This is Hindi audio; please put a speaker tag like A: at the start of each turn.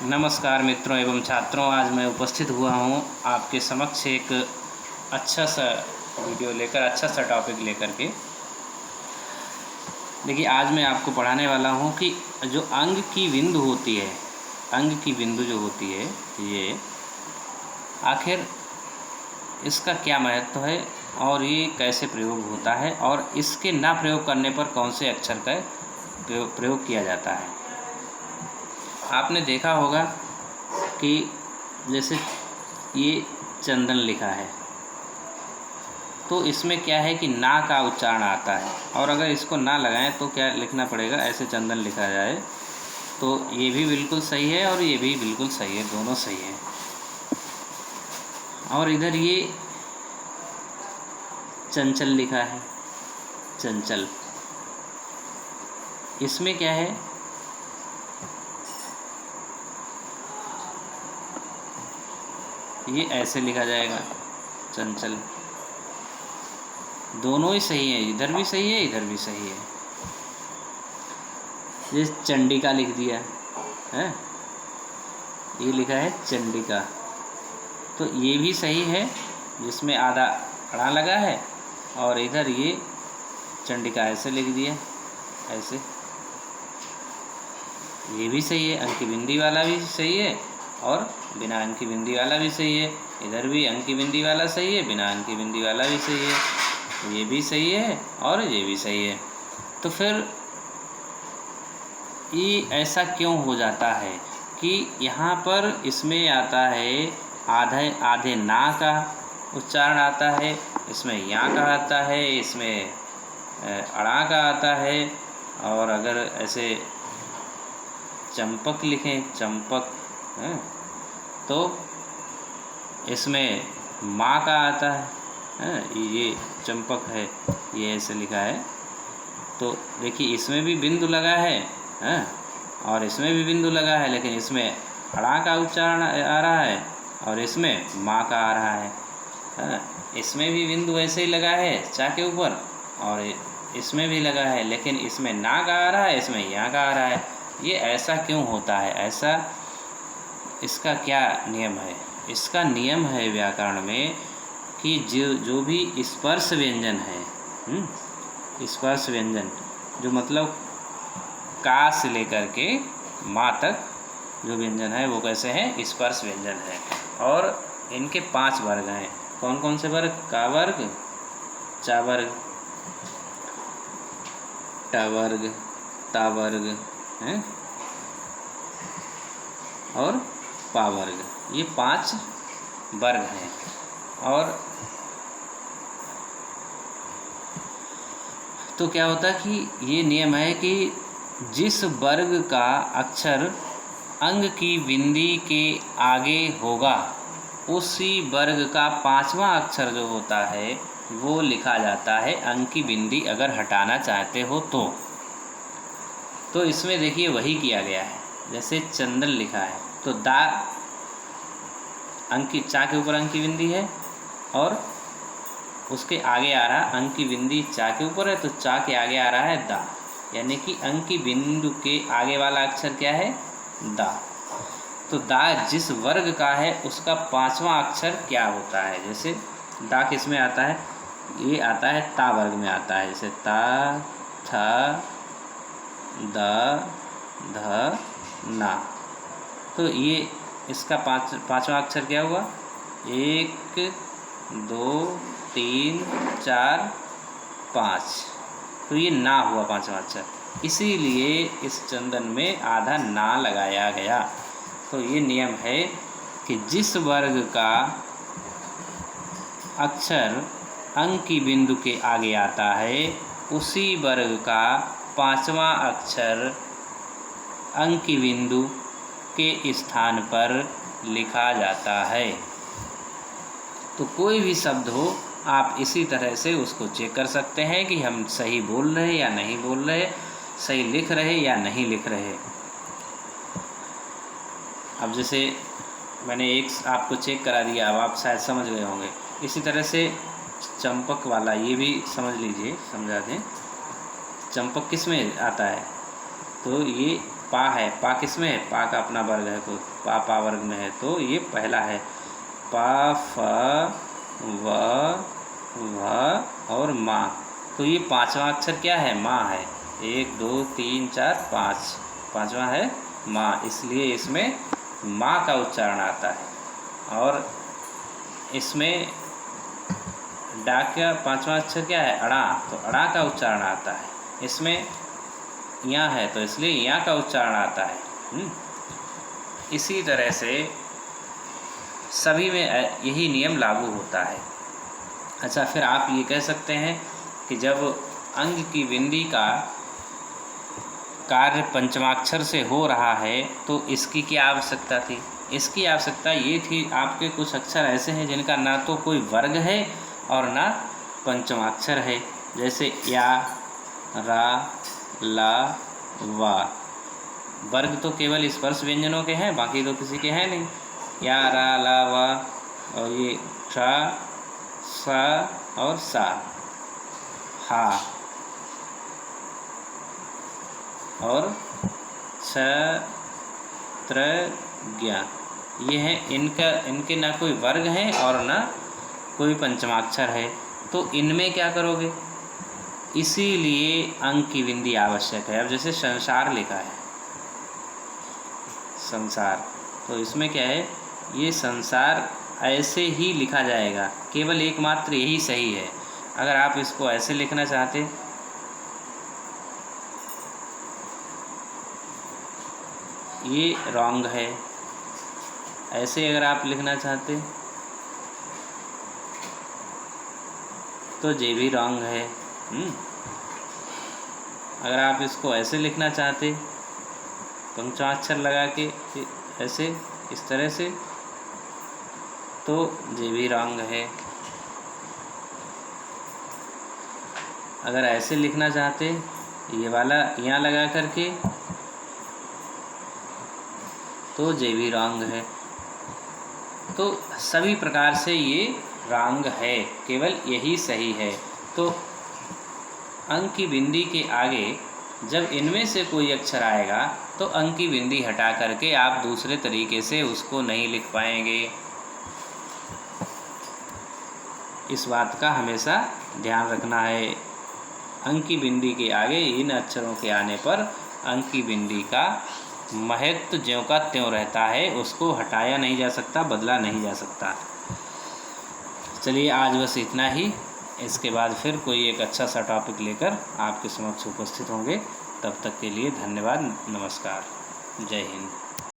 A: नमस्कार मित्रों एवं छात्रों, आज मैं उपस्थित हुआ हूँ आपके समक्ष एक अच्छा सा वीडियो लेकर, अच्छा सा टॉपिक लेकर के। देखिए, आज मैं आपको पढ़ाने वाला हूँ कि जो अंग की बिंदु होती है, अंग की बिंदु जो होती है, ये आखिर इसका क्या महत्व है और ये कैसे प्रयोग होता है और इसके ना प्रयोग करने पर कौन से अक्षर का प्रयोग किया जाता है। आपने देखा होगा कि जैसे ये चंदन लिखा है, तो इसमें क्या है कि ना का उच्चारण आता है, और अगर इसको ना लगाएं तो क्या लिखना पड़ेगा, ऐसे चंदन लिखा जाए तो ये भी बिल्कुल सही है और ये भी बिल्कुल सही है, दोनों सही है। और इधर ये चंचल लिखा है, चंचल, इसमें क्या है, ये ऐसे लिखा जाएगा चंचल। दोनों ही सही है, इधर भी सही है, इधर भी सही है। ये चंडिका लिख दिया है, ये लिखा है चंडिका, तो ये भी सही है, जिसमें आधा अड़ा लगा है, और इधर ये चंडिका ऐसे लिख दिया, ऐसे, ये भी सही है। अंक की बिंदी वाला भी सही है और बिना अंक की बिंदी वाला भी सही है। इधर भी अंक की बिंदी वाला सही है, बिना अंक की बिंदी वाला भी सही है। ये भी सही है और ये भी सही है। तो फिर ये ऐसा क्यों हो जाता है कि यहाँ पर इसमें आता है आधे आधे ना का उच्चारण आता है, इसमें या का आता है, इसमें अड़ा का आता है, और अगर ऐसे चंपक लिखें, चंपक है, तो इसमें माँ का आता है, ये चंपक है, ये ऐसे लिखा है। तो देखिए, इसमें भी बिंदु लगा है, और इसमें भी बिंदु लगा है, लेकिन इसमें अड़ा का उच्चारण आ रहा है और इसमें माँ का आ रहा है। इसमें भी बिंदु ऐसे ही लगा है चा के ऊपर, और इसमें भी लगा है, लेकिन इसमें ना का आ रहा है, इसमें या का आ रहा है। ये ऐसा क्यों होता है? ऐसा इसका क्या नियम है? इसका नियम है व्याकरण में कि जो भी स्पर्श व्यंजन है, स्पर्श व्यंजन जो मतलब का से लेकर के माँ तक जो व्यंजन है वो कैसे है? स्पर्श व्यंजन है। और इनके 5 वर्ग हैं। कौन कौन से वर्ग? का वर्ग, चा वर्ग, टा वर्ग, ता वर्ग है, और पा वर्ग। ये 5 वर्ग हैं। और तो क्या होता है कि ये नियम है कि जिस वर्ग का अक्षर अंग की बिंदी के आगे होगा, उसी वर्ग का 5वां अक्षर जो होता है वो लिखा जाता है अंग की बिंदी अगर हटाना चाहते हो तो इसमें देखिए वही किया गया है। जैसे चंदन लिखा है तो दा अंक की, चा के ऊपर अंक की बिंदी है, और उसके आगे आ रहा अंक की बिंदी चा के ऊपर है, तो चा के आगे आ रहा है दा, यानी कि अंक की बिंदु के आगे वाला अक्षर क्या है? दा। तो दा जिस वर्ग का है उसका 5वां अक्षर क्या होता है? जैसे दा किस में आता है? ये आता है ता वर्ग में आता है। जैसे ता, था, द, ध, ना। तो ये इसका 5वां अक्षर क्या हुआ? 1 2 3 4 5। तो ये ना हुआ 5वां अक्षर, इसीलिए इस चंदन में आधा ना लगाया गया। तो ये नियम है कि जिस वर्ग का अक्षर अंक की बिंदु के आगे आता है, उसी वर्ग का 5वां अक्षर अंक की बिंदु के स्थान पर लिखा जाता है। तो कोई भी शब्द हो, आप इसी तरह से उसको चेक कर सकते हैं कि हम सही बोल रहे या नहीं बोल रहे, सही लिख रहे या नहीं लिख रहे। अब जैसे मैंने एक आपको चेक करा दिया, अब आप शायद समझ गए होंगे। इसी तरह से चंपक वाला ये भी समझ लीजिए, समझा दें। चंपक किस में आता है? तो ये पा है, पा किस में है, पा का अपना वर्ग है तो पा वर्ग में है, तो ये पहला है पा फ व भ और माँ। तो ये पांचवा अक्षर क्या है, माँ है। 1 2 3 4 5, पांचवा है माँ, इसलिए इसमें माँ का उच्चारण आता है। और इसमें डा का पांचवा अक्षर क्या है, अड़ा, तो अड़ा का उच्चारण आता है। इसमें यहाँ है तो इसलिए यहाँ का उच्चारण आता है। इसी तरह से सभी में यही नियम लागू होता है। अच्छा, फिर आप ये कह सकते हैं कि जब अंग की बिंदी का कार्य पंचमाक्षर से हो रहा है तो इसकी क्या आवश्यकता थी। इसकी आवश्यकता ये थी, आपके कुछ अक्षर ऐसे हैं जिनका ना तो कोई वर्ग है और ना पंचमाक्षर है, जैसे या, रा, ला, वा। वर्ग तो केवल स्पर्श व्यंजनों के हैं, बाकी तो किसी के हैं नहीं। या, रा, ला, वा, और ये सा, सा और सा, हा और छ, त्र, ज्ञ, ये है। इनके ना कोई वर्ग है और ना कोई पंचमाक्षर है, तो इनमें क्या करोगे, इसीलिए अंग की बिंदी आवश्यक है। अब जैसे संसार लिखा है, संसार, तो इसमें क्या है, ये संसार ऐसे ही लिखा जाएगा, केवल एकमात्र यही सही है। अगर आप इसको ऐसे लिखना चाहते, ये रॉन्ग है। ऐसे अगर आप लिखना चाहते तो ये भी रॉन्ग है। अगर आप इसको ऐसे लिखना चाहते, पंचमाक्षर लगा के ऐसे, इस तरह से, तो ये भी रॉन्ग है। अगर ऐसे लिखना चाहते, ये वाला यहाँ लगा करके, तो ये भी रॉन्ग है। तो सभी प्रकार से ये रॉन्ग है, केवल यही सही है। तो अंग की बिंदी के आगे जब इनमें से कोई अक्षर आएगा तो अंग की बिंदी हटा करके आप दूसरे तरीके से उसको नहीं लिख पाएंगे। इस बात का हमेशा ध्यान रखना है। अंग की बिंदी के आगे इन अक्षरों के आने पर अंग की बिंदी का महत्व ज्यों का त्यों रहता है, उसको हटाया नहीं जा सकता, बदला नहीं जा सकता। चलिए आज बस इतना ही। इसके बाद फिर कोई एक अच्छा सा टॉपिक लेकर आपके समक्ष उपस्थित होंगे। तब तक के लिए धन्यवाद, नमस्कार, जय हिंद।